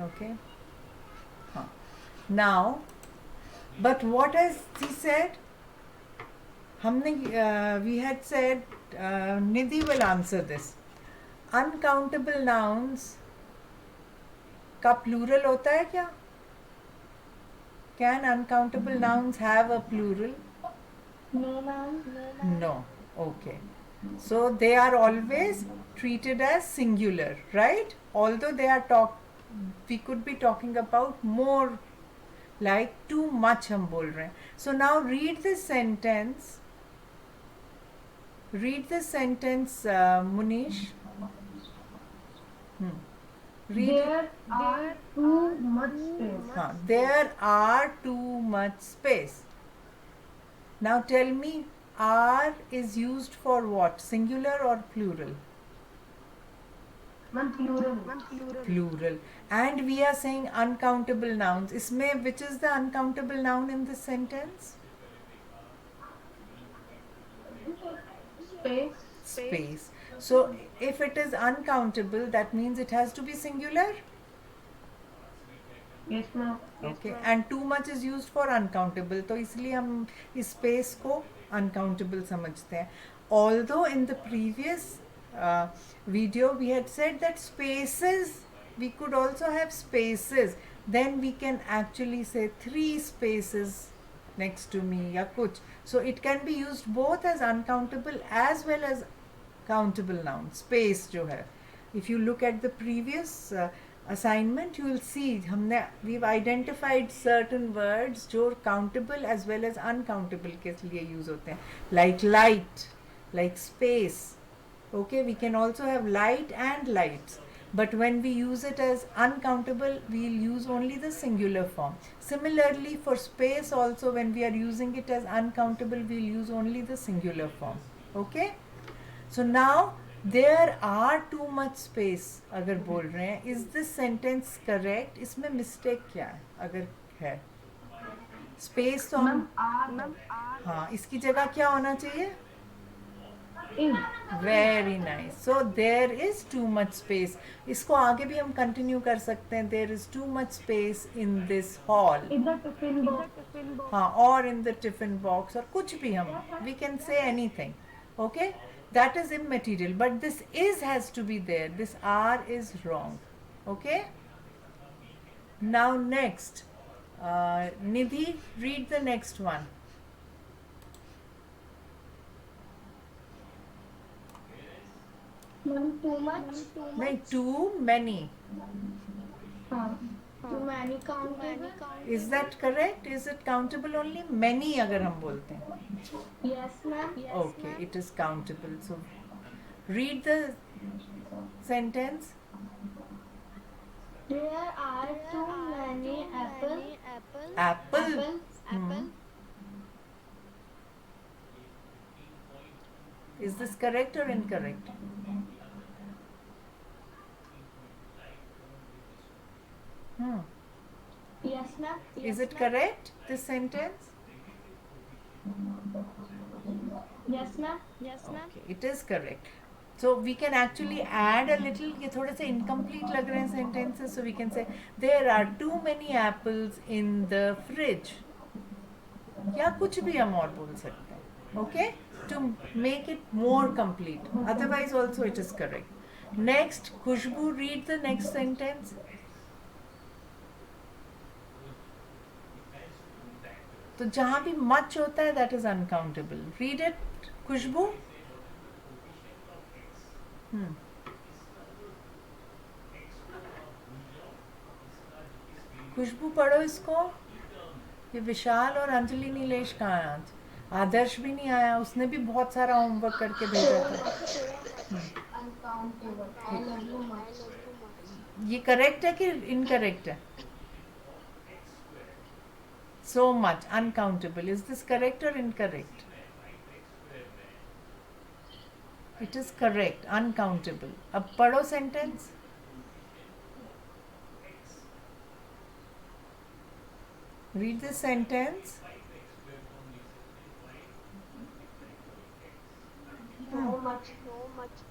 Okay. Now, but what has he said? We had said Nidhi will answer this. Uncountable nouns का plural होता है क्या? Can uncountable nouns have a plural? No, ma'am. No. Okay. So they are always treated as singular, right? Although we could be talking about more, like too much हम बोल रहे हैं. So now read this sentence. Munish. Read it. There are too much space. There are too much space. Now tell me, are is used for what? Singular or plural? Ma'am, plural. Plural. And we are saying uncountable nouns. इसमें which is the uncountable noun in this sentence? Space. Space. So if it is uncountable, that means it has to be singular. Yes, ma'am. Okay. And too much is used for uncountable. तो इसलिए हम इस space को uncountable समझते हैं. Although in the previous video we had said that spaces, we could also have spaces. Then we can actually say 3 spaces next to me या कुछ. So it can be used both as uncountable as well as countable noun. Space जो है. If you look at the previous assignment, you will see we've identified certain words जो countable as well as uncountable के लिए use होते हैं, like light, like space. Okay, we can also have light and lights, but when we use it as uncountable, we'll use only the singular form. Similarly, for space also, when we are using it as uncountable, we'll use only the singular form. Okay, so now there are too much space अगर बोल रहे हैं, is this sentence correct? इसमें mistake क्या है अगर है? Space तो हम हाँ, इसकी जगह क्या होना चाहिए? Very nice. So there is too much space. इसको आगे भी हम continue कर सकते हैं. There is too much space in this hall. In the tiffin box. हाँ, or in the tiffin box और कुछ भी हम, we can say anything. Okay, that is immaterial, but this is has to be there. This R is wrong. Okay, now next, Nidhi, read the next one. Ma'am, too much. No, too many. Too many countable. Is that correct? Is it countable only? Many अगर हम बोलते हैं. Yes, ma'am. Okay, it is countable. So read the sentence. There are too many apples. Apple. Is this correct or incorrect? Yes, ma'am. Is it correct, this sentence? Yes, ma'am. Okay, it is correct. So we can actually add a little, ये थोड़े से incomplete लग रहे हैं sentences, so we can say there are too many apples in the fridge. या कुछ भी हम और बोल सकते हैं. Okay, to make it more complete. Otherwise also it is correct. Next, Khushbu, read the next sentence. तो जहाँ भी much होता है, that is uncountable. Read it, Khushbu. खुशबू पढ़ो इसको. ये विशाल और अंजलि नीलेश कहाँ है आज? आदर्श भी नहीं आया, उसने भी बहुत सारा होमवर्क करके भेजा था. ये करेक्ट है कि इनकरेक्ट है? So much, uncountable. Is this correct or incorrect? It is correct, uncountable. अब पढ़ो sentence. Read the sentence. How much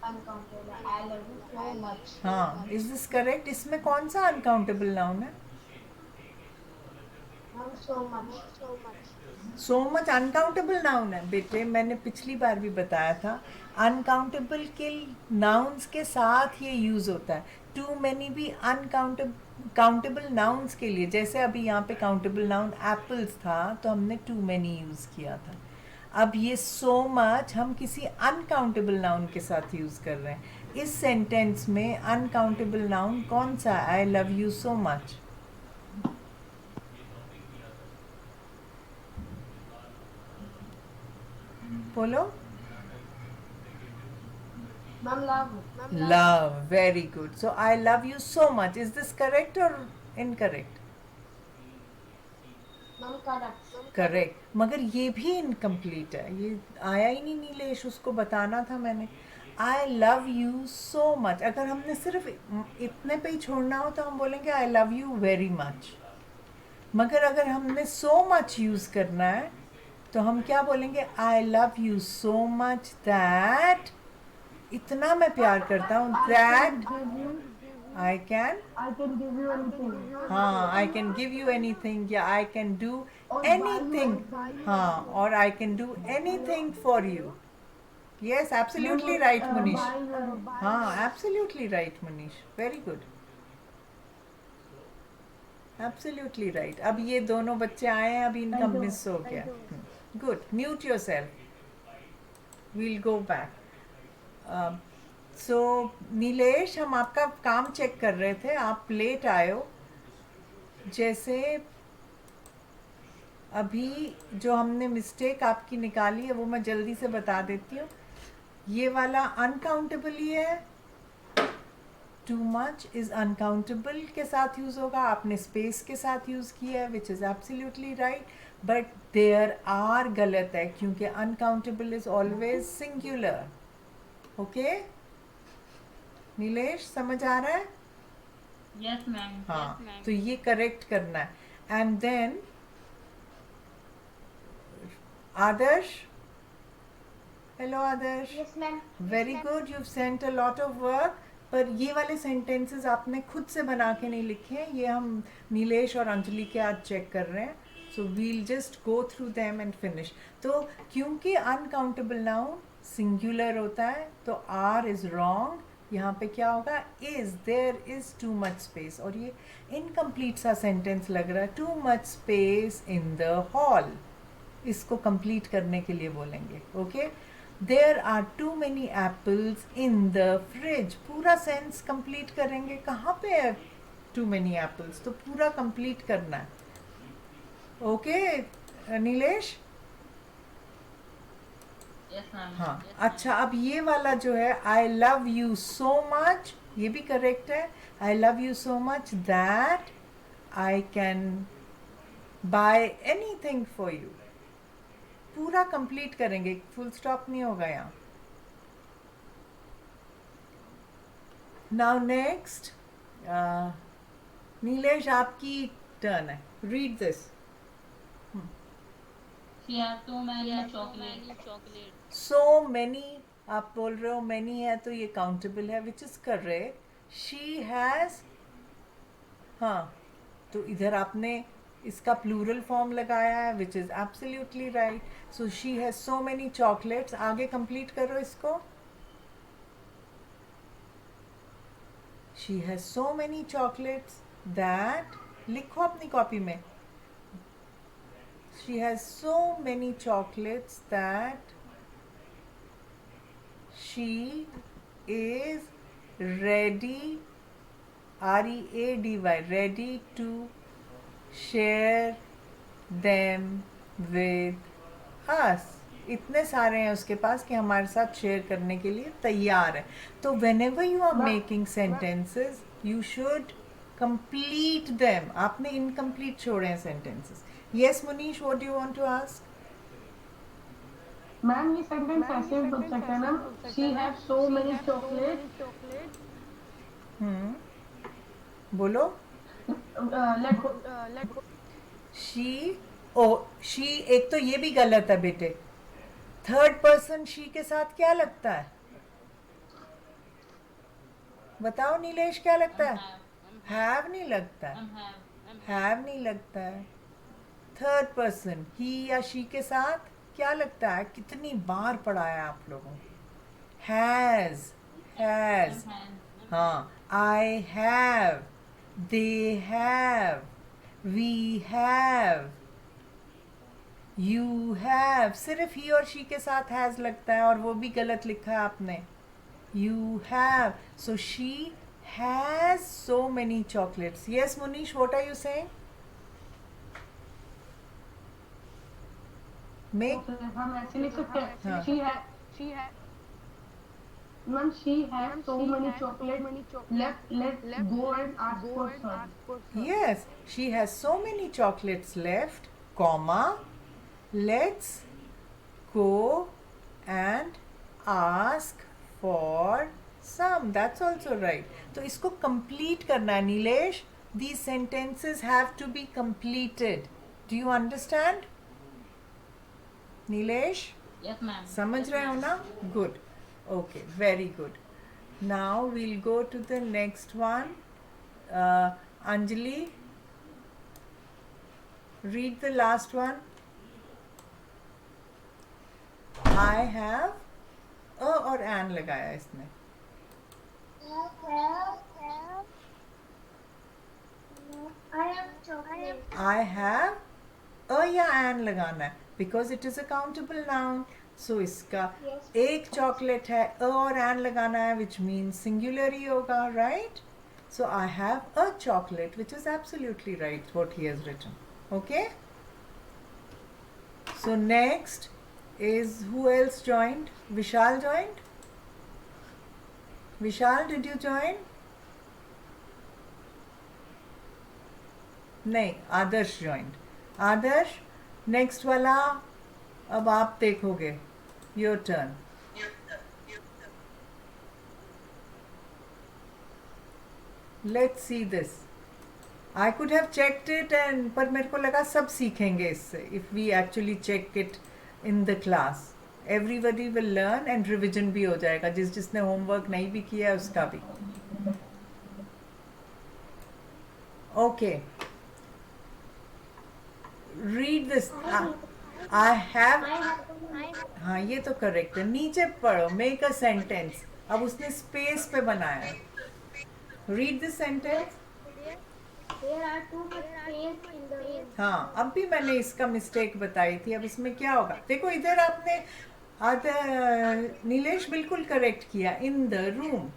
uncountable. I love you so much. हाँ, इज दिस करेक्ट? इसमें कौन सा अनकाउंटेबल नाउन है? Ma'am, so much. So much uncountable noun है बेटे, मैंने पिछली बार भी बताया था। अनकाउंटेबल के नाउन्स के साथ ये यूज़ होता है। टू मैनी भी काउंटेबल नाउन्स के लिए, जैसे अभी यहाँ पे काउंटेबल नाउन एप्पल्स था तो हमने टू मैनी यूज़ किया था। अब ये सो मच हम किसी अनकाउंटेबल नाउन के साथ यूज़ कर रहे हैं। इस सेंटेंस में अनकाउंटेबल नाउन कौन सा है? आई लव यू सो मच। बोलो। Ma'am, love. Love, very good. So I love you so much. Is this correct or incorrect? Ma'am, correct. Correct, मगर ये भी इनकम्प्लीट है, ये आया ही नहीं नीलेश, उसको बताना था मैंने। आई लव यू सो मच, अगर हमने सिर्फ इतने पे ही छोड़ना हो तो हम बोलेंगे I love you very much. मगर अगर हमने सो मच यूज़ करना है तो हम क्या बोलेंगे? I love you so much that, इतना मैं प्यार करता हूँ, that I can, I can give you anything. हाँ, I can give you anything, या आई कैन डू एनीथिंग, हाँ, और I can do anything for you. Yes, absolutely right Munish. हाँ, absolutely right Munish, very good, absolutely right. अब ये दोनों बच्चे आए हैं, अभी इनका मिस हो गया। Good, mute yourself, we'll go back. So Nilesh, हम आपका काम चेक कर रहे थे, आप लेट आए हो। जैसे अभी जो हमने मिस्टेक आपकी निकाली है वो मैं जल्दी से बता देती हूँ। ये वाला अनकाउंटेबल ही है, टू मच इज अनकाउंटेबल के साथ यूज़ होगा, आपने स्पेस के साथ यूज़ किया है, which is absolutely right, but there are गलत है क्योंकि uncountable is always singular. Okay Nilesh, समझ आ रहा है? Yes ma'am. हाँ, तो ये करेक्ट करना है। And then Adarsh, hello Adarsh, Yes, ma'am. Very good, you sent a lot of work. पर ये वाले सेंटेंसेस आपने खुद से बना के नहीं लिखे हैं, ये हम नीलेश और अंजलि के आज चेक कर रहे हैं। So we'll just go through them and finish. तो क्योंकि अनकाउंटेबल नाउन सिंगुलर होता है तो आर इज रॉन्ग, यहाँ पे क्या होगा? Is, there is too much space, और ये इनकम्प्लीट सा सेंटेंस लग रहा है, too much space in the hall. इसको कंप्लीट करने के लिए बोलेंगे, okay? There are too many apples in the fridge, पूरा सेंस कंप्लीट करेंगे। कहाँ पे है टू मैनी एप्पल्स? तो पूरा कंप्लीट करना है, ओके नीलेश? Yes ma'am. हाँ, अच्छा, अब ये वाला जो है आई लव यू सो मच, ये भी करेक्ट है। आई love you so much that I can buy anything for you, पूरा कंप्लीट करेंगे, फुल स्टॉप नहीं होगा यहाँ। नाउ नेक्स्ट नीलेश, आपकी टर्न है, read this. She has so many chocolates. So many, आप बोल रहे हो मैनी है तो ये काउंटेबल है, which is correct. She has, हाँ, तो इधर आपने इसका प्लूरल फॉर्म लगाया है, which is absolutely right. So she has so many chocolates, आगे कंप्लीट करो इसको। She has so many chocolates that, लिखो अपनी कॉपी में, she has so many chocolates that she is ready, R-E-A-D-Y, ready to share them with us. इतने सारे हैं उसके पास कि हमारे साथ शेयर करने के लिए तैयार है। तो whenever you are making sentences you should complete them, आपने incomplete छोड़े हैं sentences। Yes, Munish, what do you want to ask? Ma'am, ये सेंटेंस ऐसे भी बन सकता है ma'am, she have so many chocolate. बोलो। Let go. शी, एक तो ये भी गलत है बेटे। थर्ड पर्सन शी के साथ क्या लगता है? बताओ नीलेश, क्या लगता है? have, हैव नहीं लगता है, have, हैव नहीं लगता है। थर्ड पर्सन ही या शी के साथ क्या लगता है? कितनी बार पढ़ा है आप लोगों को? Has, has. have, हाँ, I have, they have, we have, you have. सिर्फ ही और शी के साथ हैज लगता है, और वो भी गलत लिखा है आपने। You have, so she has so many chocolates. Yes Munish, what are you saying? Make, तो हम ऐसे लिख सकते हाँ। हैं she had ma'am she has so many chocolates left, let's go and ask for some. Yes, she has so many chocolates left, comma, let's go and ask for some. That's also right. तो इसको complete करना है Nilesh. These sentences have to be completed. Do you understand? Nilesh, yes ma'am, समझ रहे हो ना? Good. Okay, very good. Now we'll go to the next one. Anjali, read the last one. I have और an लगाया इसने. I have या an लगाना है because it is a countable noun. So इसका एक चॉकलेट है, और an लगाना है, which means singular ही होगा, right? So I have a chocolate, which is absolutely right what he has written. Okay? So next is, who else joined? Vishal joined? Vishal, did you join? नहीं, आदर्श joined. आदर्श, next वाला अब आप देखोगे. Your turn. Let's see this. I could have checked it and पर मेरे को लगा सब सीखेंगे इससे. If we actually check it in the class, everybody will learn and revision भी हो जाएगा. जिसने homework नहीं भी किया है उसका भी. Okay. Read this. I have. हाँ, ये तो करेक्ट है. नीचे पढ़ो. Make a sentence. अब उसने स्पेस पे बनाया है. Read this sentence. There are too much space in the room. हाँ, अब भी मैंने इसका मिस्टेक बताई थी. अब इसमें क्या होगा? देखो इधर आपने नीलेश बिल्कुल करेक्ट किया. इन द रूम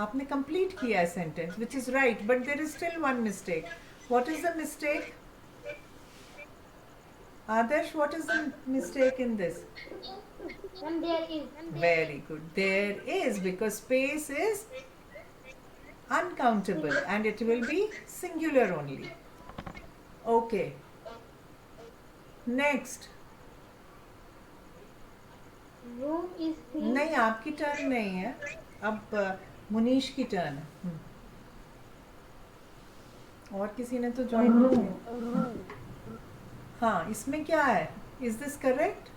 आपने कंप्लीट किया है sentence, which is right, but there is still one mistake. What is the mistake? Adarsh, what is the mistake in this? And there is. Very good. There is, because space is uncountable and it will be singular only. Okay. Next. Room is clean. नहीं, आपकी turn नहीं है. अब मुनीश की turn है. और किसी ने तो ज्वाइन नहीं किया. हाँ, इसमें क्या है? Is this correct?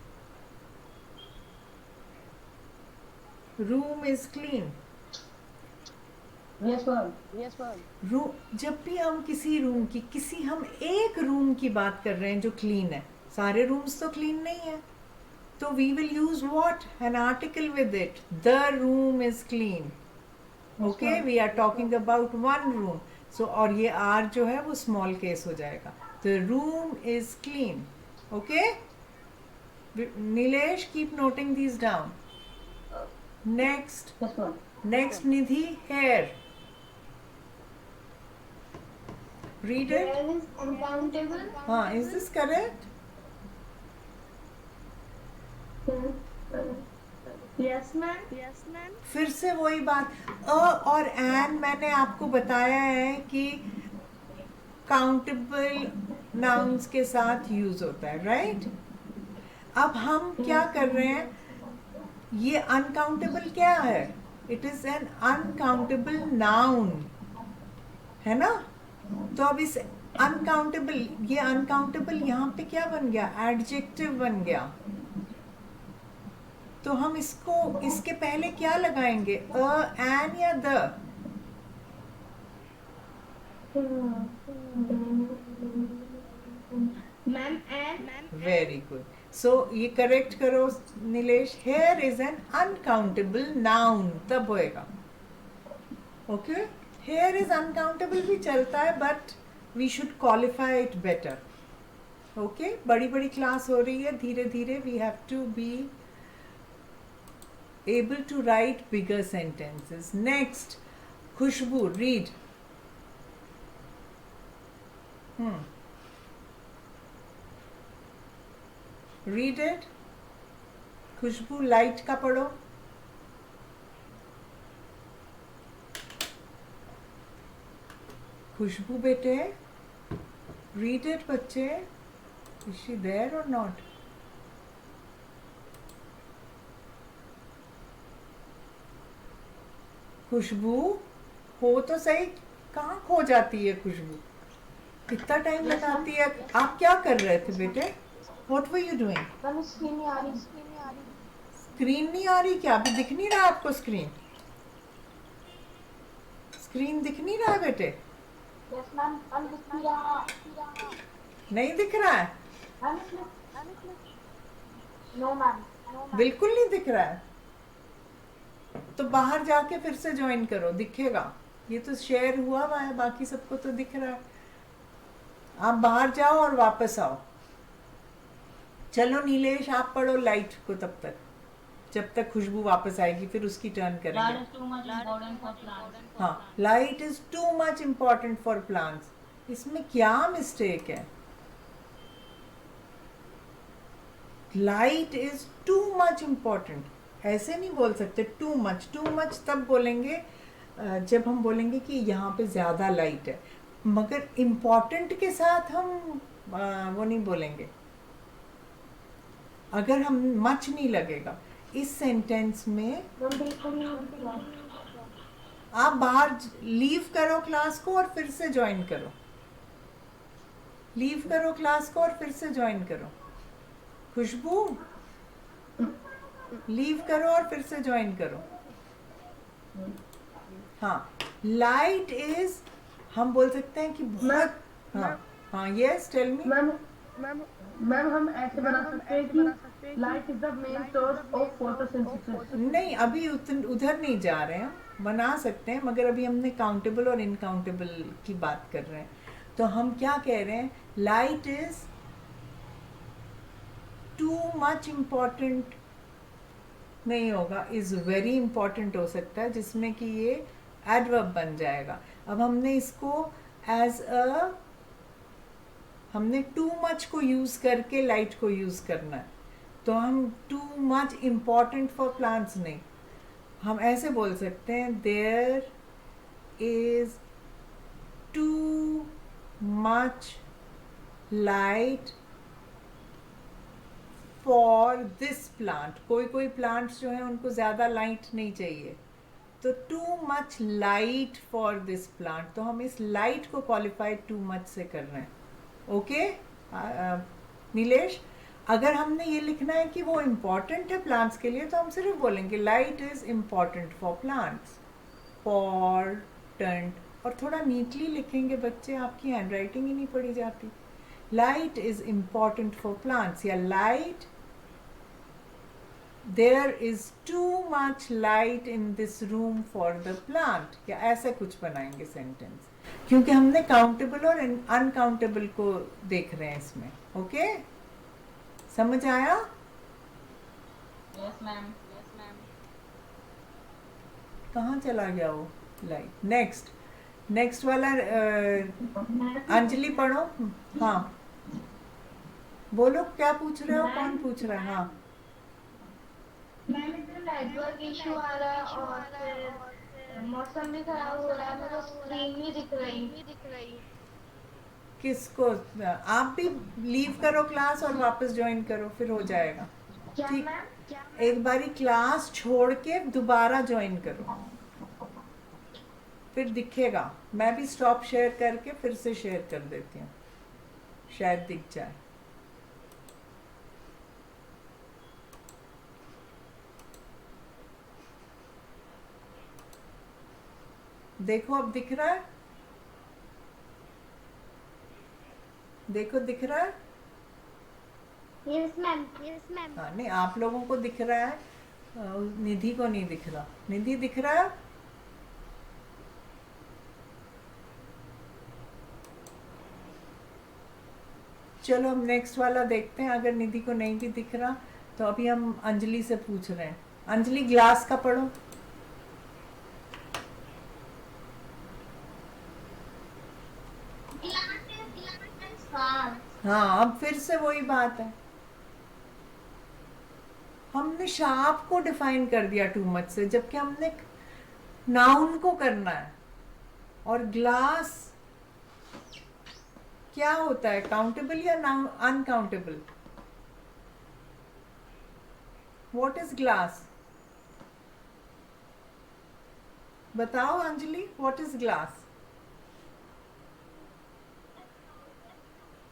Room is clean. Yes ma'am. जब भी हम हम एक रूम की बात कर रहे हैं जो क्लीन है, सारे रूम्स तो क्लीन नहीं है, तो we will use what? An article with it. The room is clean. Okay, we are talking about one room. So और ये आर जो है वो स्मॉल केस हो जाएगा. The room is clean. Okay Nilesh, keep noting these down. Next. Yes ma'am. Next, Nidhi, hair. Read it. There is uncountable. Is this correct? Yes, ma'am. फिर से वही बात. और एन मैंने आपको बताया है कि काउंटेबल नाउन्स के साथ यूज होता है, राइट? अब हम क्या कर रहे हैं? ये अनकाउंटेबल क्या है? It is an uncountable noun, है ना? तो अब इस अनकाउंटेबल, ये अनकाउंटेबल यहाँ पे क्या बन गया? एडजेक्टिव बन गया. तो हम इसको, इसके पहले क्या लगाएंगे? एन या the? Ma'am and very good. So ये करेक्ट करो Nilesh. Hair is an uncountable noun. तब होएगा. ओके. हेयर इज अनकाउंटेबल भी चलता है, but we should qualify it better. Okay. बड़ी बड़ी क्लास हो रही है. धीरे धीरे we have to be able to write bigger sentences. Next, Khushbu, read. Read it. Khushbu, light का पढ़ो. खुशबू बेटे, read it बच्चे. Is she there or not? खुशबू हो तो सही. कहाँ खो जाती है खुशबू? कितना टाइम लगाती है? आप क्या कर रहे थे बेटे? What were you doing? Ma'am screen नहीं आ रही. स्क्रीन नहीं आ रही क्या? अभी दिख नहीं रहा आपको स्क्रीन? स्क्रीन दिख नहीं रहा है बेटे? Yes ma'am. मैम दिख नहीं रहा. नहीं दिख रहा है? No ma'am. बिल्कुल नहीं दिख रहा है. तो बाहर जाके फिर से ज्वाइन करो, दिखेगा. ये तो शेयर हुआ हुआ है, बाकी सबको तो दिख रहा है. आप बाहर जाओ और वापस आओ. चलो नीलेश, आप पढ़ो लाइट को तब तक, जब तक खुशबू वापस आएगी, फिर उसकी टर्न Light करेंगे. is too much important for plants. हाँ, light is too much important for plants. इसमें क्या मिस्टेक है? Light is too much important. ऐसे नहीं बोल सकते टू मच. टू मच तब बोलेंगे जब हम बोलेंगे कि यहाँ पे ज़्यादा लाइट है, मगर इम्पॉर्टेंट के साथ हम वो नहीं बोलेंगे. अगर हम मच नहीं लगेगा इस सेंटेंस में. मैम बिल्कुल नहीं दिख रहा. आप बाहर लीव करो क्लास को और फिर से ज्वाइन करो. लीव करो क्लास को और फिर से ज्वाइन करो. खुशबू, लीव करो और फिर से ज्वाइन करो. हाँ, लाइट इज, हम बोल सकते हैं कि बहुत. हाँ हाँ, यस टेल मी. मैम हम ऐसे बना सकते हैं कि light is the main source of photosynthesis. नहीं, अभी उधर नहीं जा रहे हैं. बना सकते हैं, मगर अभी हमने काउंटेबल और इनकाउंटेबल की बात कर रहे हैं. तो हम क्या कह रहे हैं? Light is too much important नहीं होगा, इज वेरी इंपॉर्टेंट हो सकता है, जिसमें कि ये एडवर्ब बन जाएगा. अब हमने इसको एज अ, हमने टू मच को यूज करके लाइट को यूज करना है. तो हम too much important for plants नहीं, हम ऐसे बोल सकते हैं there is too much light for this plant. कोई प्लांट्स जो है उनको ज़्यादा लाइट नहीं चाहिए, तो too much light for this plant. तो हम इस लाइट को क्वालिफाई टू मच से कर रहे हैं. ओके नीलेश, अगर हमने ये लिखना है कि वो इम्पॉर्टेंट है प्लांट्स के लिए, तो हम सिर्फ बोलेंगे light is important for plants. Important, और थोड़ा नीटली लिखेंगे बच्चे, आपकी हैंड राइटिंग ही नहीं पढ़ी जाती. Light is important for plants, या light, there is too much light in this room for the plant, या ऐसे कुछ बनाएंगे सेंटेंस, क्योंकि हमने काउंटेबल और अनकाउंटेबल को देख रहे हैं इसमें. ओके, समझ आया? Yes, ma'am. कहाँ चला गया वो लाइट? नेक्स्ट वाला अंजलि पढ़ो. हाँ बोलो, क्या पूछ रहे हो? कौन पूछ रहा है? हाँ, मैम इधर नेटवर्क इशू आ रहा है और फिर मौसम भी खराब हो रहा है. मेरे को स्क्रीन नहीं दिख रही. किसको? आप भी लीव करो क्लास और वापस ज्वाइन करो, फिर हो जाएगा. क्या ठीक, मैम? एक बारी क्लास छोड़ के दोबारा ज्वाइन करो, फिर दिखेगा. मैं भी स्टॉप शेयर करके फिर से शेयर कर देती हूँ, शायद दिख जाए. देखो अब दिख रहा है. देखो दिख रहा है? Yes ma'am. हाँ, नहीं आप लोगों को दिख रहा है, निधि को नहीं दिख रहा। निधि दिख रहा है? चलो हम नेक्स्ट वाला देखते हैं। अगर निधि को नहीं भी दिख रहा तो अभी हम अंजलि से पूछ रहे हैं। अंजलि ग्लास का पढ़ो। हाँ, अब फिर से वही बात है, हमने शार्प को डिफाइन कर दिया टू मच से, जबकि हमने नाउन को करना है। और ग्लास क्या होता है, काउंटेबल या अनकाउंटेबल? What is glass? बताओ Anjali, what is glass?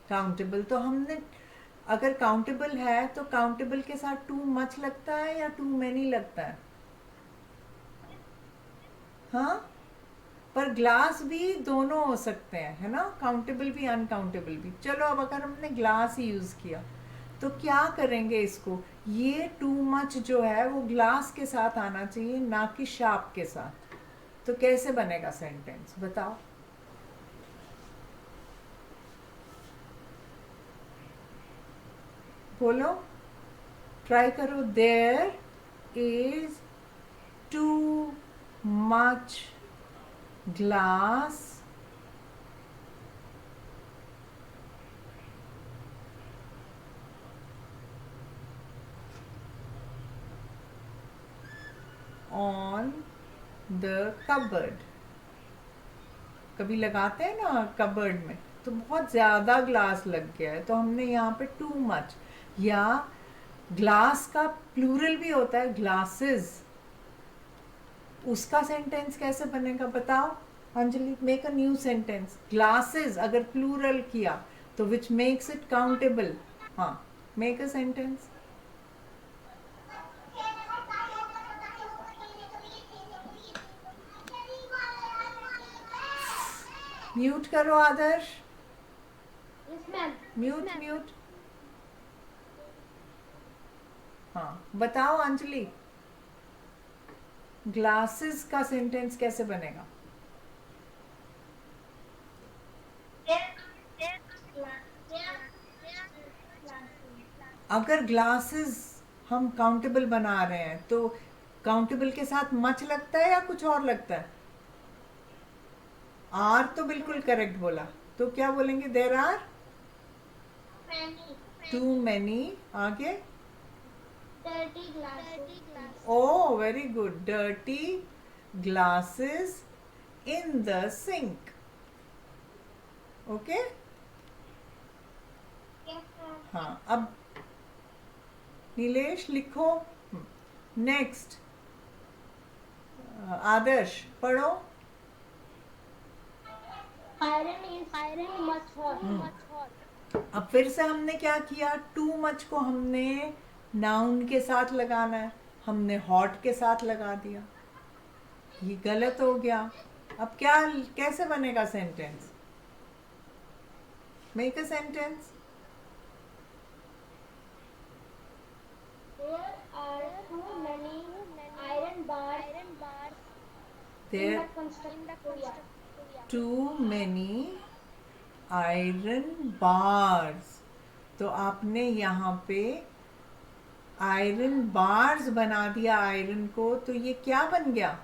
Countable. तो हमने अगर काउंटेबल है तो काउंटेबल के साथ टू मच लगता है या टू मैनी लगता है? हाँ, पर ग्लास भी दोनों हो सकते हैं, है ना, काउंटेबल भी अनकाउंटेबल भी। चलो अब अगर हमने ग्लास ही यूज किया तो क्या करेंगे इसको, ये टू मच जो है वो ग्लास के साथ आना चाहिए, ना कि शार्प के साथ। तो कैसे बनेगा सेंटेंस, बताओ? बोलो, ट्राई करो। There is too much glass on the cupboard. कभी लगाते हैं ना कबर्ड में, तो बहुत ज़्यादा ग्लास लग गया है, तो हमने यहाँ पे टू मच। या ग्लास का प्लूरल भी होता है, ग्लासेस, उसका सेंटेंस कैसे बनेगा बताओ Anjali? Make a new sentence. Glasses अगर प्लूरल किया तो विच मेक्स इट काउंटेबल। हाँ, मेक अ सेंटेंस। म्यूट करो आदर्श, यस मैम। Mute mute. हाँ, बताओ अंजलि, ग्लासेस का सेंटेंस कैसे बनेगा? अगर ग्लासेस हम काउंटेबल बना रहे हैं तो काउंटेबल के साथ मच लगता है या कुछ और लगता है? आर तो बिल्कुल करेक्ट बोला, तो क्या बोलेंगे? There are too many. आगे? Dirty glasses. Oh very good, dirty glasses in the sink. Okay, Yes, ma'am. हाँ, अब नीलेश लिखो। नेक्स्ट आदर्श पढ़ो। Iron is too much hot. अब फिर से हमने क्या किया, टू मच को हमने नाउन के साथ लगाना है, हमने हॉट के साथ लगा दिया, ये गलत हो गया। अब क्या, कैसे बनेगा sentence? Make a sentence. There are too many iron bars there in the construction area. Too many iron bars. तो आपने यहाँ पे आयरन बार्स बना दिया आयरन को, तो ये क्या बन गया,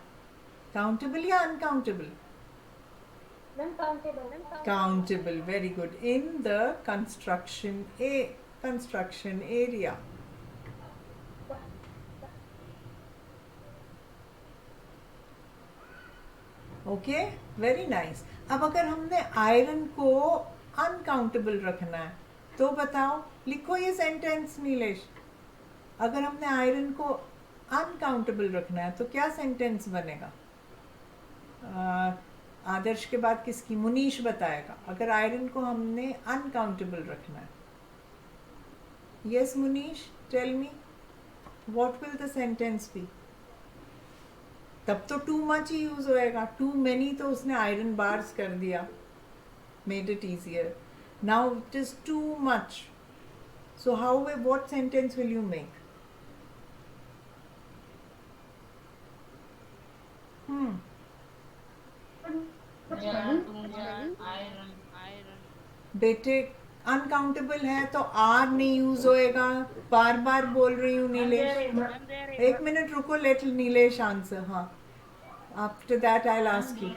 काउंटेबल या uncountable? Non-countable. Countable, very good. In the construction area. Okay, very nice. अब अगर हमने आयरन को अनकाउंटेबल रखना है तो बताओ, लिखो ये सेंटेंस नीलेश। अगर हमने आयरन को अनकाउंटेबल रखना है तो क्या सेंटेंस बनेगा? आदर्श के बाद किसकी? मुनीश बताएगा। अगर आयरन को हमने अनकाउंटेबल रखना है, yes Munish, tell me what will the sentence be? तब तो टू मच ही यूज होएगा, टू मैनी तो उसने आयरन बार्स कर दिया, made it easier. Now it is too much. So what sentence will you make? There are too much iron. बेटे uncountable है तो आर नहीं यूज होएगा. बार बार बोल रही हूँ नीलेश. एक मिनट रुको, लेट नीलेश आंसर. हाँ, after that I will ask you.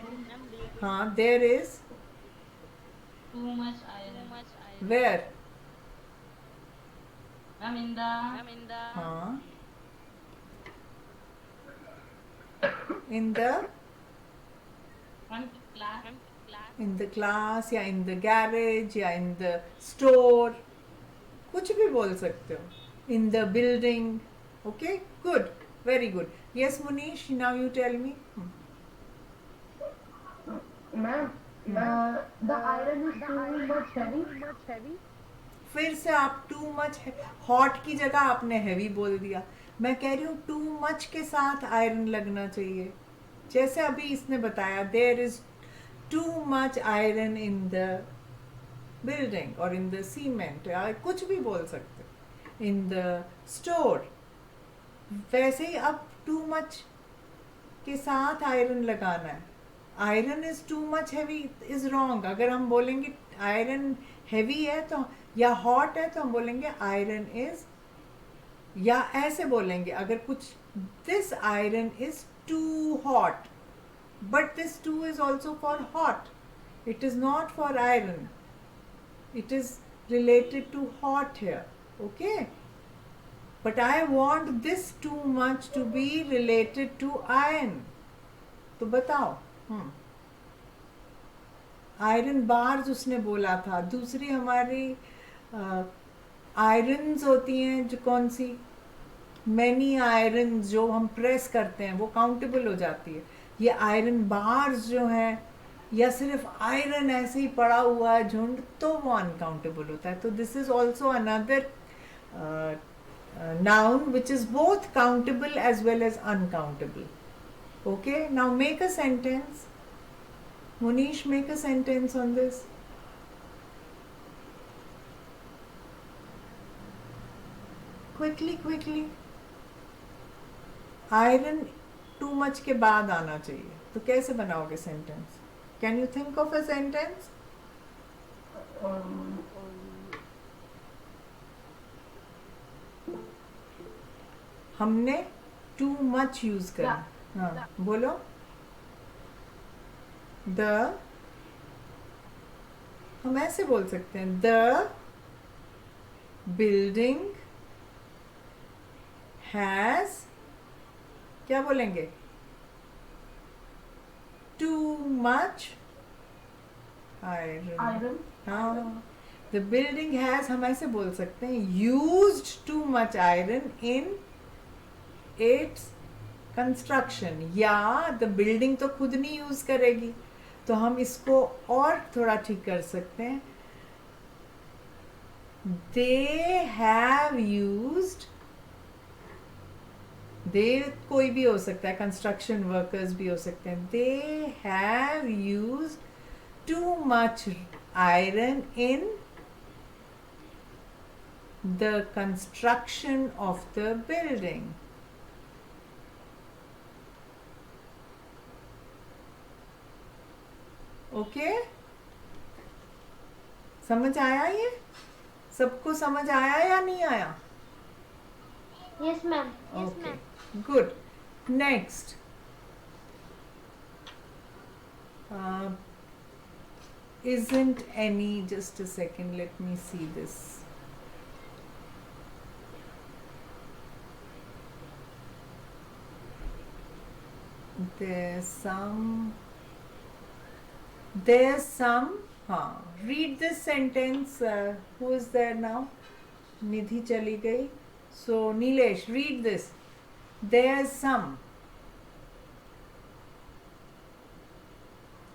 हाँ, there is Too much iron. Where. I'm in the हाँ, in the front class. In the class या इन द गैरेज या इन द स्टोर, कुछ भी बोल सकते हो. In the building. Okay, good, very good. Yes Munish, now you tell me. Ma'am, the iron is too much heavy. फिर से आप टू मच, हॉट की जगह आपने हैवी बोल दिया. मैं कह रही हूँ टू मच के साथ आयरन लगना चाहिए. जैसे अभी इसने बताया, there is too much iron in the building और इन द सीमेंट, कुछ भी बोल सकते. In the store. वैसे ही अब टू मच के साथ आयरन लगाना है. Iron is too much heavy is wrong. अगर हम बोलेंगे आयरन हैवी है तो, या हॉट है, तो हम बोलेंगे आयरन इज, या ऐसे बोलेंगे अगर कुछ, this iron is too hot, but this too is also for hot. It is not for iron. It is related to hot here. Okay, but I want this too much to be related to iron. तो बताओ. Iron bars उसने बोला था. दूसरी हमारी irons होती हैं जो कौन सी, मैनी आयरन्स जो हम प्रेस करते हैं वो काउंटेबल हो जाती है. ये आयरन बार्स जो हैं, या सिर्फ आयरन ऐसे ही पड़ा हुआ है झुंड, तो वो अनकाउंटेबल होता है. तो this is also another noun which is both countable as well as uncountable. Okay, now make a sentence. Munish, make a sentence on this. Quickly. Iron too much के बाद आना चाहिए. तो कैसे बनाओगे sentence? Can you think of a sentence? हमने too much use करा. हाँ, बोलो. द, हम ऐसे बोल सकते हैं, द बिल्डिंग हैज, क्या बोलेंगे, टू मच आयरन. हाँ, द बिल्डिंग हैज, हम ऐसे बोल सकते हैं, used to much iron in its construction. या द बिल्डिंग तो खुद नहीं यूज करेगी, तो हम इसको और थोड़ा ठीक कर सकते हैं. दे हैव यूज्ड, दे कोई भी हो सकता है, कंस्ट्रक्शन वर्कर्स भी हो सकते हैं. They have used to much iron in the construction of the building. Okay, समझ आया? ये सबको समझ आया या नहीं आया? Yes, ma'am. Okay, good. Next, isn't any, just a second, let me see this. There's some, read this sentence. Who is there now? Nidhi chali gayi. So Nilesh, read this. There's some.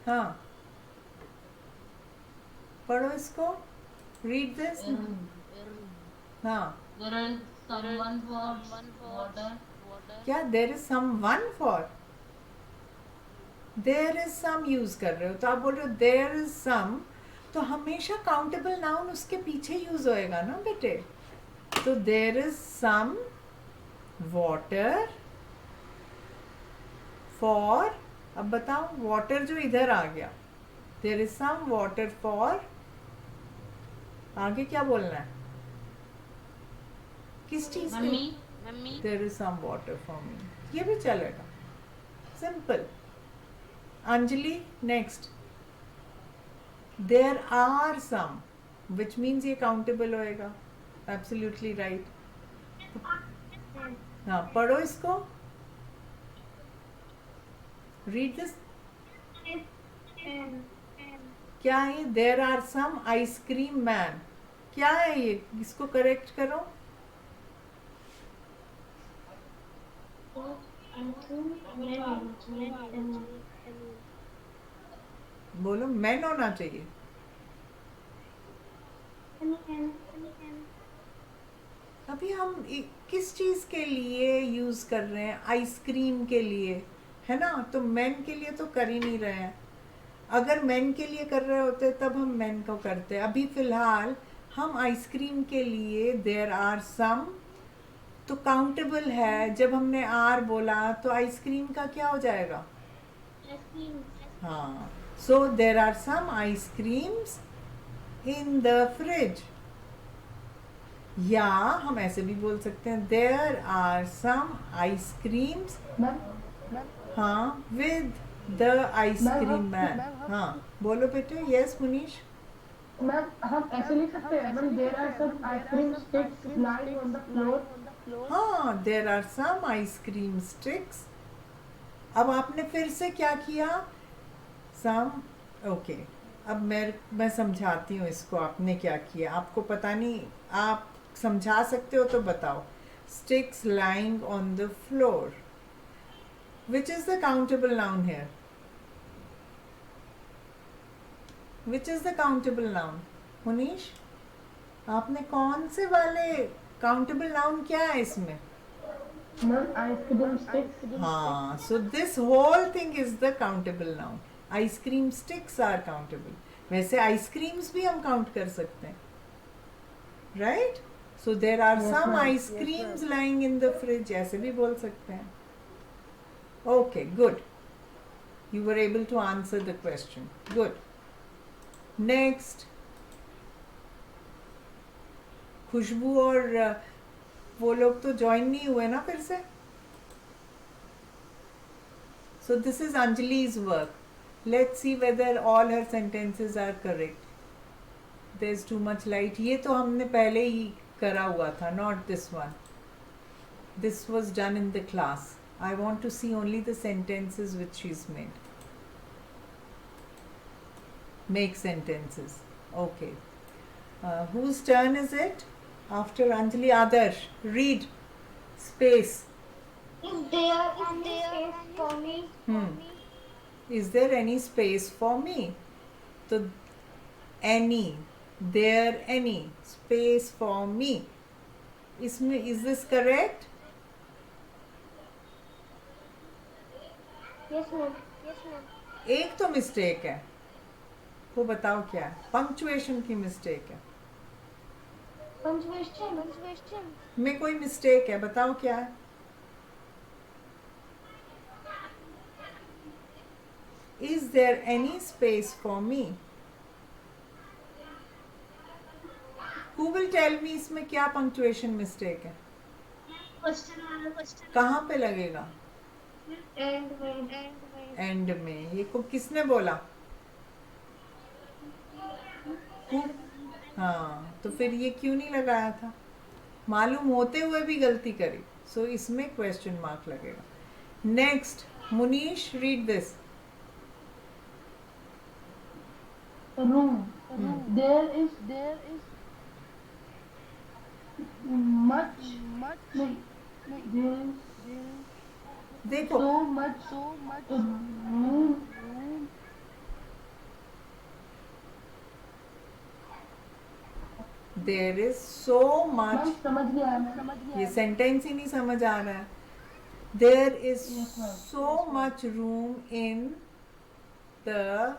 हाँ, पढ़ो इसको. Read this. हाँ, There is someone for water. क्या there is someone for? There is some use कर रहे हो, तो आप बोल रहे हो there is some तो हमेशा काउंटेबल नाउन उसके पीछे यूज होएगा ना बेटे. तो there is some water for, अब बताओ वाटर जो इधर आ गया, there is some water for, आगे क्या बोलना है, किस चीज के? Mummy there is some water for me, ये भी चलेगा, simple. Anjali next. There are some, which means ये काउंटेबल होएगा. Absolutely right. हाँ पढ़ो इसको, रीड दिस. क्या है? There are some ice cream man. क्या है ये? इसको करेक्ट करो. बोलो मैन होना चाहिए. अभी हम किस चीज के लिए यूज कर रहे हैं? आइसक्रीम के लिए, है ना? तो मैन के लिए तो कर ही नहीं रहे हैं. अगर मैन के लिए कर रहे होते तब हम मैन को करते. अभी फिलहाल हम आइसक्रीम के लिए देयर आर सम, तो काउंटेबल है. जब हमने आर बोला तो आइसक्रीम का क्या हो जाएगा? हाँ. So there are some ice creams in the fridge. या हम ऐसे भी बोल सकते हैं देयर आर सम आइसक्रीम्स, हाँ, विद द आइसक्रीम मैन. हाँ बोलो बेटे. यस मुनीश. मैम हम ऐसे लिख सकते हैं ma'am, there are some ice cream sticks lying on the floor. हाँ, there are some ice cream sticks. अब आपने फिर से क्या किया? सम. ओके, अब मैं समझाती हूँ इसको. आपने क्या किया आपको पता नहीं, आप समझा सकते हो तो बताओ. Sticks lying on the floor. Which is the countable noun here? Which is the countable noun? Munish, आपने कौन से वाले काउंटेबल नाउन क्या है इसमें? Ma'am ice cream sticks. हाँ, so this whole thing is the countable noun. Ice cream sticks are countable. वैसे ice creams भी हम काउंट कर सकते हैं, right? So there are Yes, some ma'am. Ice creams lying in the fridge, ऐसे भी बोल सकते हैं. Okay, good. You were able to answer the question. Good. Next. खुशबू और वो लोग तो ज्वाइन नहीं हुए ना फिर से. So this is Anjali's work. Let's see whether all her sentences are correct. There's too much light. ये तो हमने पहले ही करा हुआ था, not this one. This was done in the class. I want to see only the sentences which she's made. Make sentences. Okay. Whose turn is it? After Anjali, Adarsh. Read. Space. Is there any space for me? Is there any space for me? So, any. There any. Space for me. Is this correct? Yes, ma'am. एक तो mistake है, वो बताओ क्या है? Punctuation की mistake है. Punctuation. में कोई मिस्टेक है, बताओ क्या है? Is there any space for me? Who will tell me इसमें क्या पंक्चुएशन मिस्टेक है? कहाँ पे लगेगा? एंड में. ये को किसने बोला? हाँ, तो फिर ये क्यों नहीं लगाया था? मालूम होते हुए भी गलती करी. सो इसमें क्वेश्चन मार्क लगेगा. Next, Munish, read this. Room. There is much. There is देखो, so much room. There is so ma'am much. समझ गया मैं. ये सेंटेंस ही नहीं समझ आ रहा है. There is Yes, ma'am. So much room in the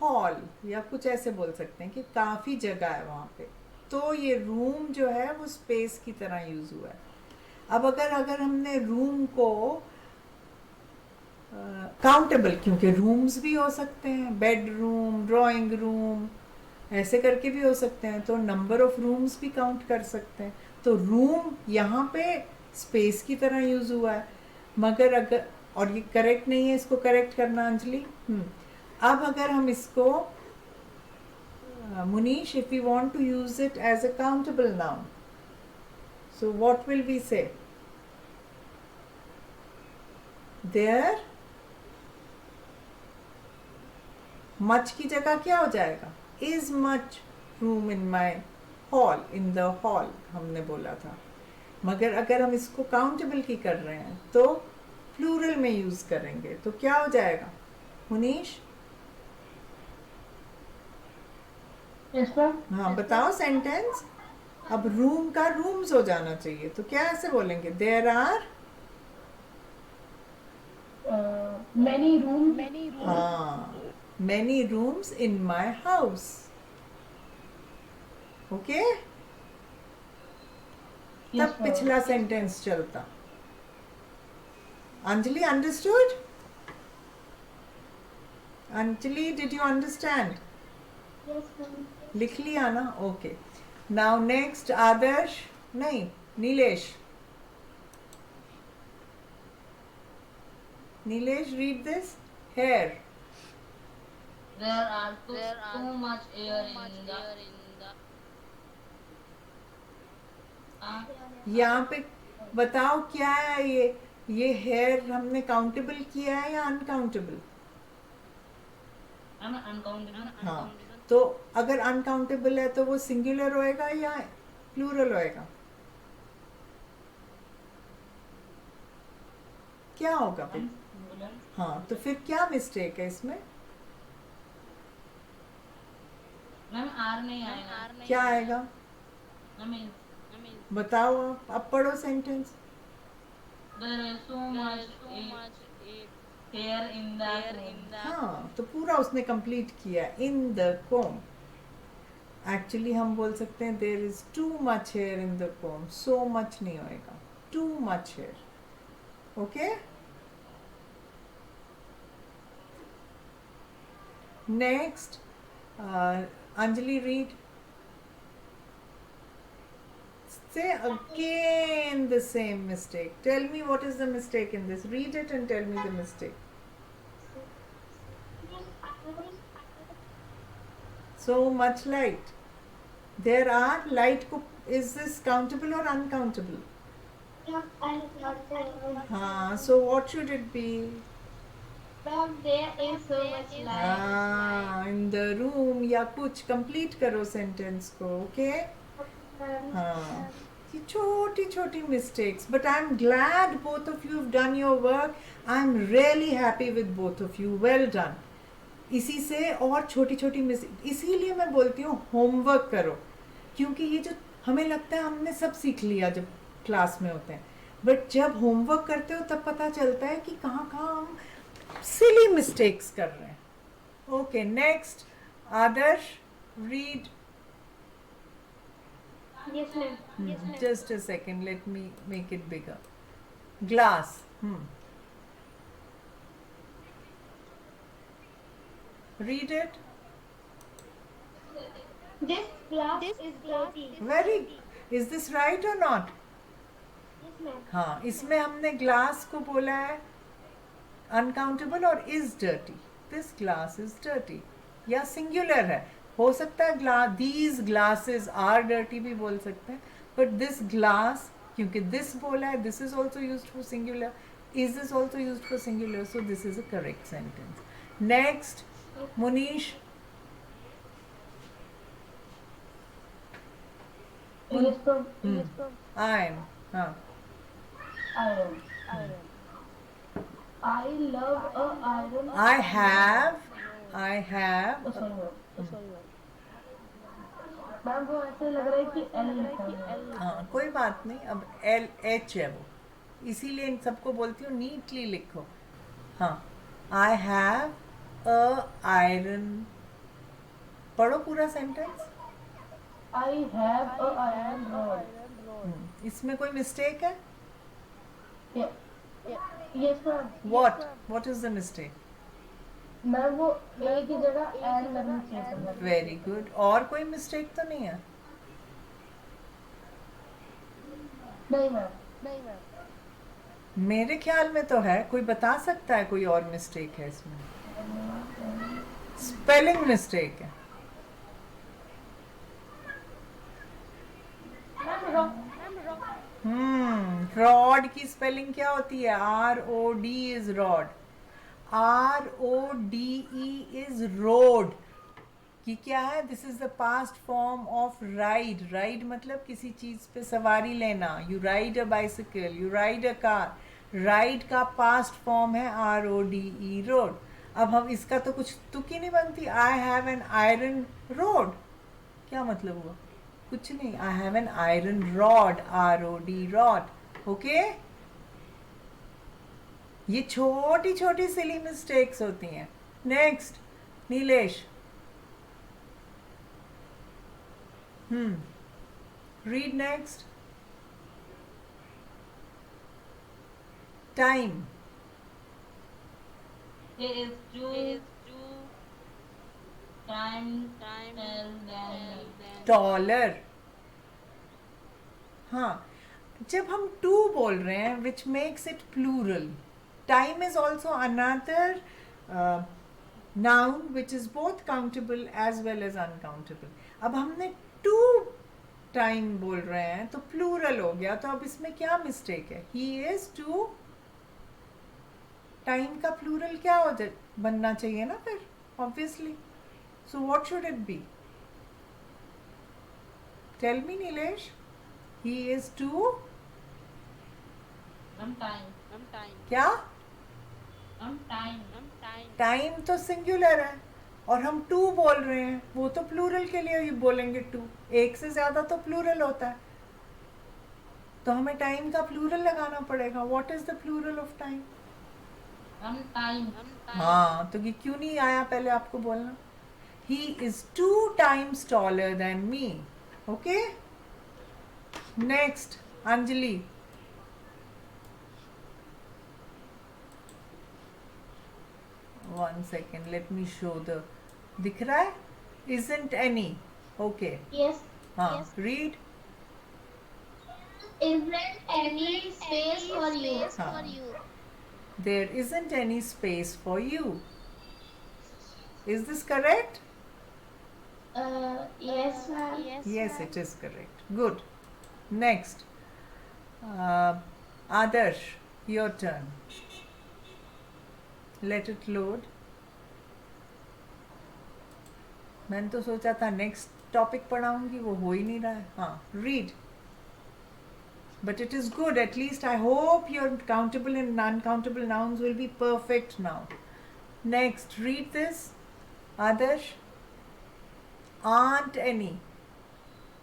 hall या कुछ ऐसे बोल सकते हैं कि काफ़ी जगह है वहाँ पे, तो ये रूम जो है वो स्पेस की तरह यूज़ हुआ है। अब अगर अगर हमने रूम को काउंटेबल, क्योंकि रूम्स भी हो सकते हैं, बेडरूम, ड्राइंग रूम, ऐसे करके भी हो सकते हैं, तो नंबर ऑफ रूम्स भी काउंट कर सकते हैं। तो रूम यहाँ पे स्पेस की तरह यूज़ हुआ है। मगर अगर, और ये करेक्ट नहीं है, इसको करेक्ट करना अंजलि। अब अगर हम इसको Munish, if you want to use it as a countable noun, so what will we say? There much की जगह क्या हो जाएगा? Is much room in my hall, in the hall हमने बोला था। मगर अगर हम इसको काउंटेबल की कर रहे हैं तो प्लूरल में यूज करेंगे, तो क्या हो जाएगा मुनीश? Yes ma'am. हाँ बताओ सेंटेंस। अब रूम का रूम्स हो जाना चाहिए, तो क्या ऐसे बोलेंगे? There are many room. हाँ, many rooms in my house. Okay, तब पिछला सेंटेंस चलता। Anjali understood? Anjali did you understand? Yes, ma'am. लिख लिया ना? ओके, नाउ नेक्स्ट आदर्श, नहीं Nilesh. Nilesh, read this. Hair, There are too much air in the यहाँ पे बताओ क्या है ये हेयर हमने काउंटेबल किया है या अनकाउंटेबल? uncountable. हाँ, तो अगर अनकाउंटेबल है तो वो सिंगुलर होएगा या प्लूरल होएगा? क्या होगा फिर? हाँ, तो फिर क्या मिस्टेक है इसमें? मैम आर नहीं आएगा। क्या आएगा मैम बताओ आप, अब पढ़ो sentence. there is so much hair in the comb. हाँ, तो पूरा उसने कंप्लीट किया, इन द कोम। एक्चुअली हम बोल सकते हैं there is too much hair in the comb, so much नहीं होएगा, too much hair. Okay, next Anjali, read. Say again the same mistake. Tell me what is the mistake in this. Read it and tell me the mistake. So much light. There are light. Is this countable or uncountable? I thought that. हाँ, so what should it be? Ma'am, there is so much light. हाँ, in the room या कुछ complete करो sentence को, okay? हाँ, ये छोटी छोटी mistakes, but I'm glad both of you have done your work. I'm really happy with both of you. Well done. इसी से और छोटी छोटी मिस्टेक, इसीलिए मैं बोलती हूँ होमवर्क करो, क्योंकि ये जो हमें लगता है हमने सब सीख लिया जब क्लास में होते हैं, बट जब होमवर्क करते हो तब पता चलता है कि कहाँ कहाँ हम सिली मिस्टेक्स कर रहे हैं। Okay, next Adarsh, read. Yes, ma'am. Just a second, let me make it bigger. Glass. Read it. This glass is dirty. Very. Is this right or not? Yes, ma'am. हाँ, इसमें हमने glass को बोला है uncountable और is dirty. This glass is dirty, या singular है, हो सकता है glass, these glasses are dirty भी बोल सकते हैं, बट दिस ग्लास, क्योंकि दिस बोला है, this is also used for singular, is is also used for singular, so this is a correct sentence. Next Munish. Iron, हाँ, Iron. I love a iron. I have. Oh, sorry. Ma'am वो ऐसे लग रहा है कि L लिखा है। हाँ, कोई बात नहीं, अब LH है वो, इसीलिए इन सबको बोलती हूँ नीटली लिखो। हाँ, I have a iron पढ़ो पूरा sentence. I have a iron rod. इसमें कोई मिस्टेक है? Yes ma'am. What is the mistake? Ma'am वो ए की जगह एन लगनी चाहिए. Very good. और कोई मिस्टेक तो नहीं है? नहीं मैम. मेरे ख्याल में तो है. कोई बता सकता है कोई और मिस्टेक है इसमें? स्पेलिंग मिस्टेक है. रॉड की स्पेलिंग क्या होती है? ROD is rod. RODE is road. कि क्या है? This is the past form of ride. Ride मतलब किसी चीज पे सवारी लेना. You ride a bicycle, you ride a car. Ride का पास्ट फॉर्म है RODE रोड. अब हम इसका तो कुछ तुक ही नहीं बनती. आई हैव एन आयरन रोड. क्या मतलब हुआ? कुछ नहीं. आई have an iron rod. ROD rod. Okay. ये छोटी छोटी सिली मिस्टेक्स होती हैं. Next Nilesh. Read next. Time. He is too time tell than taller. हाँ, जब हम टू बोल रहे हैं which makes it plural. Time is also another noun which is both countable as well as uncountable. अब हमने टू टाइम बोल रहे हैं तो प्लूरल हो गया. तो अब इसमें क्या मिस्टेक है? He is too. टाइम का प्लूरल क्या हो जाए? बनना चाहिए ना फिर, obviously. So what should it be? Tell me Nilesh. He is too time क्या? time टाइम तो सिंगुलर है और हम टू बोल रहे हैं. वो तो प्लूरल के लिए ही बोलेंगे टू. एक से ज्यादा तो प्लूरल होता है. तो हमें टाइम का प्लूरल लगाना पड़ेगा. What is the plural of time? time हाँ, तो ये क्यों नहीं आया पहले आपको बोलना? He is 2 times taller than me. Okay. Next Anjali. One second, let me show the. दिख रहा है? Isn't any. Okay. Yes. हाँ. Read. Isn't any space for you? हाँ. There isn't any space for you. Is this correct? Yes, ma'am. Yes, it is correct. Good. Next. Adarsh, your turn. Let it load. मैंने तो सोचा था next topic पढ़ाऊंगी, वो हो ही नहीं रहा है. हाँ, read. But it is good. At least I hope your countable and non-countable nouns will be perfect now. Next, read this. Adarsh. Aren't any.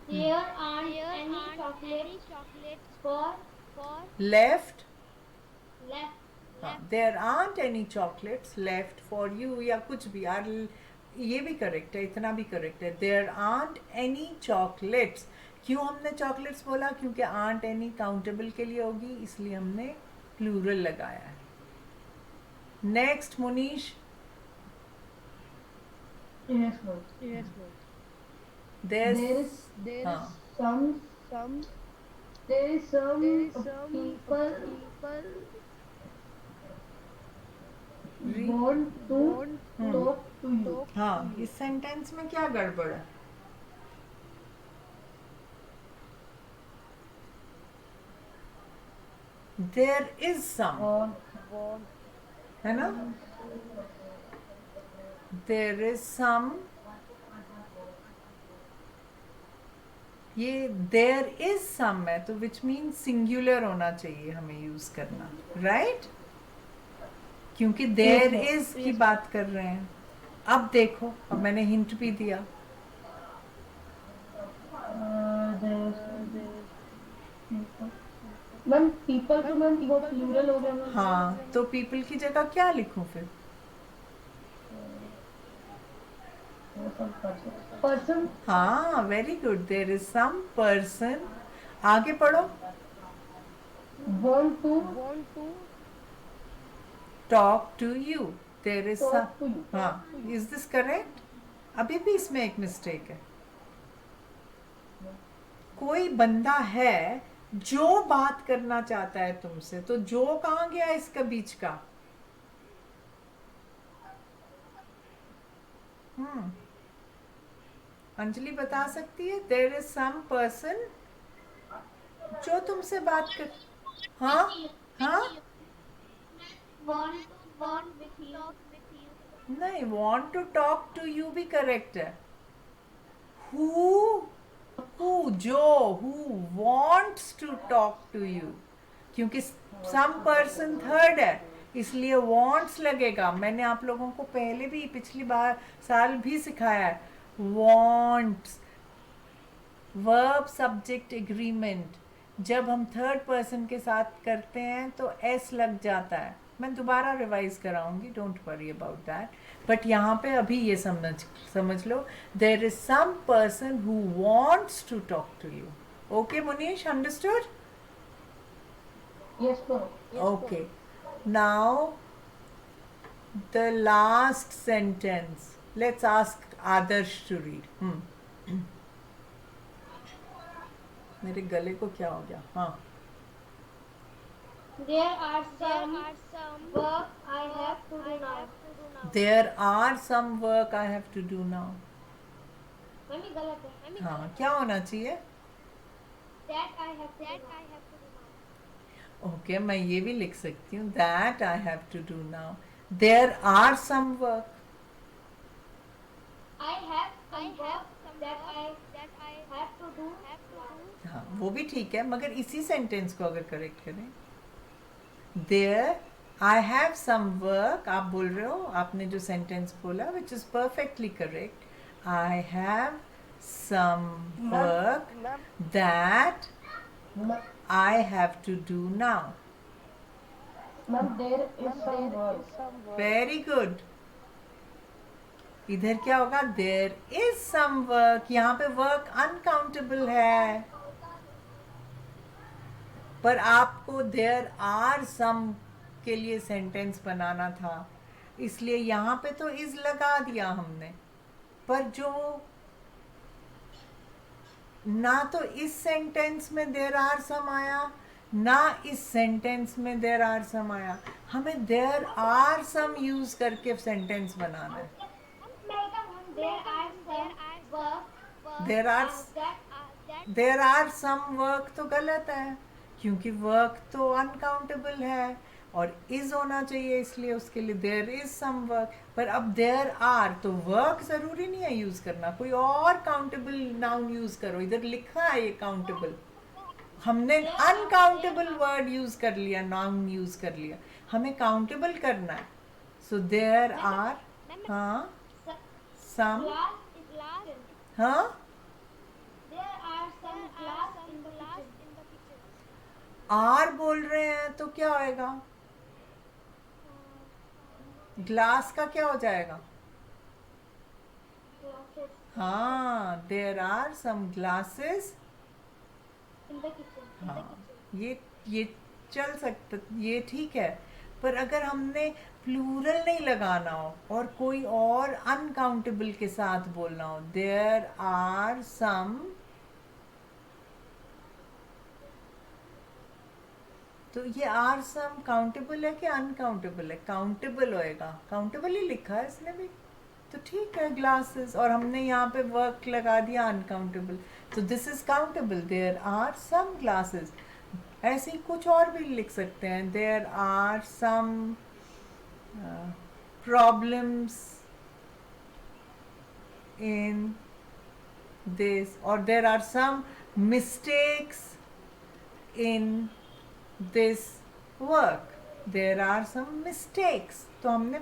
There aren't any chocolates for Left. left. There aren't any chocolates left for you. या कुछ भी. ये भी correct है, इतना भी correct है. There aren't any chocolates. क्यों हमने चॉकलेट्स बोला? क्योंकि आंट एनी काउंटेबल के लिए होगी, इसलिए हमने प्लूरल लगाया है. Next Munish. Yes ma'am. There There is some people want to talk to you. हाँ, इस सेंटेंस में क्या गड़बड़ है? There is some, है ना? There is some. ये there is some है तो which means singular होना चाहिए हमें यूज करना, right? क्योंकि there is की बात कर रहे हैं. अब देखो, अब मैंने हिंट भी दिया. मैम पीपल तो मैम वो प्लूरल हो गया मैम. हाँ, तो people की जगह क्या लिखूं फिर? person हाँ, very good. There is some person. आगे पढ़ो. want to Talk to you. There is some. talk to you. हाँ, is this correct? अभी भी इसमें एक मिस्टेक है. कोई बंदा है जो बात करना चाहता है तुमसे, तो जो कहाँ गया इसका बीच का? अंजलि बता सकती है? देयर इज सम पर्सन जो तुमसे बात कर. हाँ हाँ, want with you. नहीं, want to talk to you भी करेक्ट है. who जो who wants to talk to you, क्योंकि some person थर्ड है इसलिए wants लगेगा. मैंने आप लोगों को पहले भी पिछली बार साल भी सिखाया है. wants verb subject agreement. जब हम थर्ड पर्सन के साथ करते हैं तो एस लग जाता है. मैं दोबारा रिवाइज कराऊंगी, don't worry about that. But यहाँ पे अभी ये समझ लो. There is some person who wants to talk to you. Okay Munish, understood? Yes, ma'am. Okay. Now, the last sentence. Let's ask Adarsh to read. मेरे गले को क्या हो गया? हाँ. There are some work I have to do now. There are some work I have to do now. Mummy गलत है. हाँ, क्या होना चाहिए? That I have to do now. Okay, मैं ये भी लिख सकती हूँ. That I have to do now. There are some work. I have some work that I have to do. हाँ, वो भी ठीक है, मगर इसी सेंटेंस को अगर करेक्ट करें. There I have some work. आप बोल रहे हो, आपने जो सेंटेंस बोला which is perfectly correct. I have some work that I have to do now. Ma'am, there is some work. Very good. इधर क्या होगा? There is some work. यहाँ पे work uncountable है, पर आपको there are some के लिए सेंटेंस बनाना था, इसलिए यहाँ पे तो is लगा दिया हमने. पर जो ना तो इस सेंटेंस में there are some आया, ना इस सेंटेंस में there are some आया. हमें there are some यूज करके सेंटेंस बनाना है. There are some work तो गलत है, क्योंकि वर्क तो अनकाउंटेबल है और इज होना चाहिए, इसलिए उसके लिए देयर इज सम वर्क. पर अब देयर आर तो वर्क जरूरी नहीं है यूज करना, कोई और काउंटेबल नाउन यूज करो. इधर लिखा है ये काउंटेबल, हमने अनकाउंटेबल वर्ड यूज कर लिया, नाउन यूज कर लिया. हमें काउंटेबल करना है. So there are. हाँ, सम. हाँ, There are some glass in the kitchen. Are बोल रहे हैं तो क्या होएगा? ग्लास का क्या हो जाएगा? Glasses हाँ, there are some glasses. in the kitchen. हाँ, ये चल सकता, ये ठीक है. पर अगर हमने प्लूरल नहीं लगाना हो और कोई और अनकाउंटेबल के साथ बोलना हो, देयर आर सम, तो ये आर सम काउंटेबल है कि अनकाउंटेबल है? काउंटेबल होएगा. काउंटेबल ही लिखा है इसने भी, तो ठीक है. ग्लासेस, और हमने यहाँ पे वर्क लगा दिया अनकाउंटेबल, तो this is countable. There are some glasses. ऐसे ही कुछ और भी लिख सकते हैं. There are some problems in this, और there are some mistakes in this work. There are some mistakes, तो हमने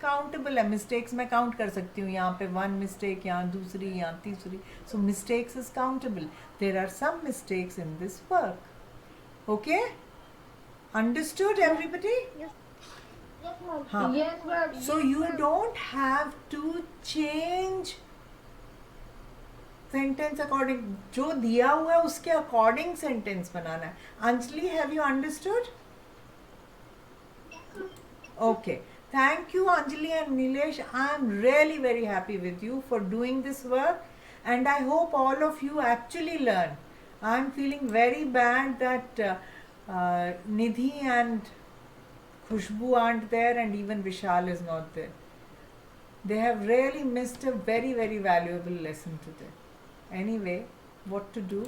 काउंटेबल है. मिस्टेक्स मैं काउंट कर सकती हूँ, यहाँ पे 1 मिस्टेक, यहाँ दूसरी, यहाँ तीसरी. So mistakes is countable. There are some mistakes in this work. Okay? Understood, everybody? Yes, ma'am. हाँ. Yes, ma'am. So you don't have to change sentence according जो दिया हुआ है उसके अकॉर्डिंग सेंटेंस बनाना है. Anjali, have you understood? Okay. Thank you, Anjali and Nilesh. I am really very happy with you for doing this work, and I hope all of you actually learn. I am feeling very bad that Nidhi and Khushbu aren't there, and even Vishal is not there. They have really missed a very, very valuable lesson today. Anyway, what to do?